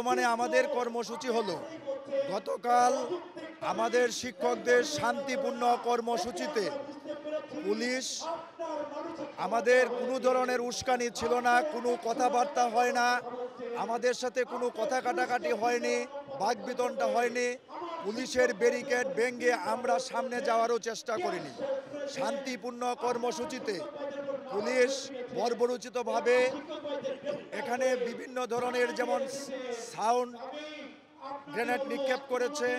বর্তমানে আমাদের কর্মসূচি হলো গতকাল আমাদের শিক্ষকদের শান্তিপূর্ণ কর্মসূচিতে পুলিশ আমাদের কোনো ধরনের উস্কানি ছিল না, কোনো কথাবার্তা হয় না, আমাদের সাথে কোনো কথা কাটাকাটি হয়নি, বাকবিতণ্ডা হয়নি। পুলিশের ব্যারিকেড ভেঙে আমরা সামনে যাওয়ারও চেষ্টা করিনি। শান্তিপূর্ণ কর্মসূচিতে পুলিশ বর্বরোচিতভাবে এখানে বিভিন্ন ধরনের যেমন সাউন্ড গ্রেনেড নিক্ষেপ করেছে,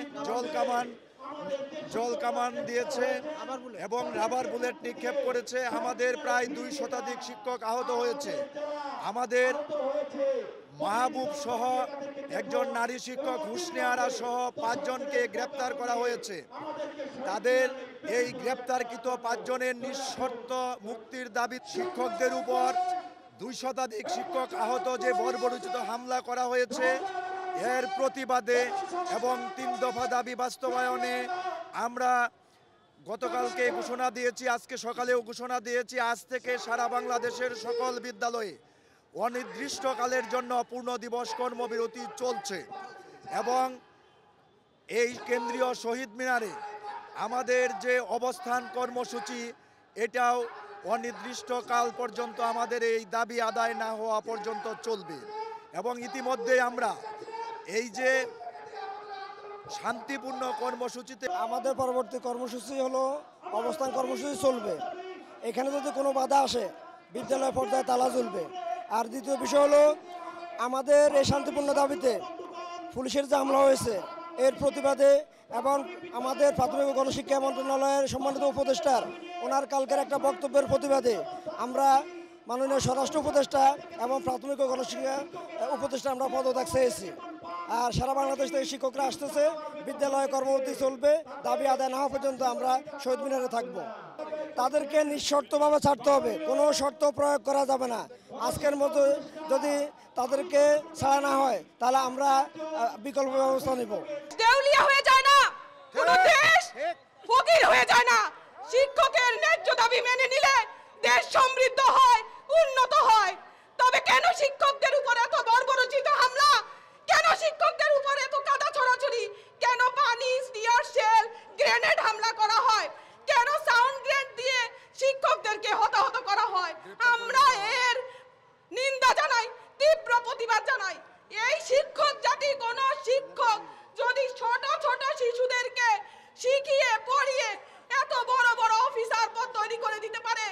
জল কামান দিয়েছে এবং রাবার বুলেট নিক্ষেপ করেছে। আমাদের প্রায় 2 শতাধিক শিক্ষক আহত হয়েছে। আমাদের মাহবুব সহ একজন নারী শিক্ষক হুসনে আরা সহ 5 জনকে গ্রেপ্তার করা হয়েছে। তাদের এই গ্রেপ্তারকৃত 5 জনের নিঃশর্ত মুক্তির দাবি। শিক্ষকদের উপর 2 শতাধিক শিক্ষক আহত যে বর্বরোচিত হামলা করা হয়েছে এর প্রতিবাদে এবং 3 দফা দাবি বাস্তবায়নে আমরা গতকালকে ঘোষণা দিয়েছি, আজকে সকালেও ঘোষণা দিয়েছি, আজ থেকে সারা বাংলাদেশের সকল বিদ্যালয়ে অনির্দিষ্টকালের জন্য পূর্ণ দিবস কর্মবিরতি চলছে এবং এই কেন্দ্রীয় শহীদ মিনারে আমাদের যে অবস্থান কর্মসূচি এটাও অনির্দিষ্টকাল পর্যন্ত আমাদের এই দাবি আদায় না হওয়া পর্যন্ত চলবে। এবং ইতিমধ্যে আমরা এই যে শান্তিপূর্ণ কর্মসূচিতে আমাদের পরবর্তী কর্মসূচি হলো অবস্থান কর্মসূচি চলবে। এখানে যদি কোনো বাধা আসে বিদ্যালয় পর্যায়ে তালা ঝুলবে। আর দ্বিতীয় বিষয় হলো আমাদের এই শান্তিপূর্ণ দাবিতে পুলিশের যে হামলা হয়েছে এর প্রতিবাদে এবং আমাদের প্রাথমিক গণশিক্ষা মন্ত্রণালয়ের সম্মানিত উপদেষ্টার ওনার কালকের একটা বক্তব্যের প্রতিবাদে আমরা মাননীয় স্বরাষ্ট্র উপদেষ্টা এবং প্রাথমিক গণশিক্ষা উপদেষ্টা আমরা পদত্যাগ চেয়েছি। আর সারা বাংলাদেশ থেকে শিক্ষকরা আসতেছে, বিদ্যালয়ে কর্মসূচি চলবে, দাবি আদায় না হওয়া পর্যন্ত আমরা শহীদ মিনারে থাকব। তাদেরকে নিঃশর্তভাবে ছাড়তে হবে, কোনো শর্ত প্রয়োগ করা যাবে না। আজকের মতো যদি তাদেরকে ছাড়া না হয় তাহলে আমরা বিকল্প ব্যবস্থা নেব। দেউলিয়া হয়ে যায় না, কোনো দেশ ফকির হয়ে যায় না। শিক্ষকের ন্যায্য দাবি মেনে নিলে দেশ সমৃদ্ধ হয়, উন্নত হয়। তবে কেন শিক্ষকদের উপর এত বর্বরোচিত হামলা? কেন শিক্ষকদের উপর এত কাদা ছড়াছড়ি? কেন পানি, স্টিয়ার শেল, গ্রেনেড হামলা করা হয়? কেন সাউন্ড গ্রেনেড দিয়ে শিক্ষকদেরকে হতাহত করা হয়? আমরা এর নিন্দা জানাই, তীব্র প্রতিবাদ জানাই। এই শিক্ষক জাতি, কোন শিক্ষক যদি ছোট ছোট শিশুদেরকে শিখিয়ে পড়িয়ে এত বড় বড় অফিসার পদ তৈরি করে দিতে পারে,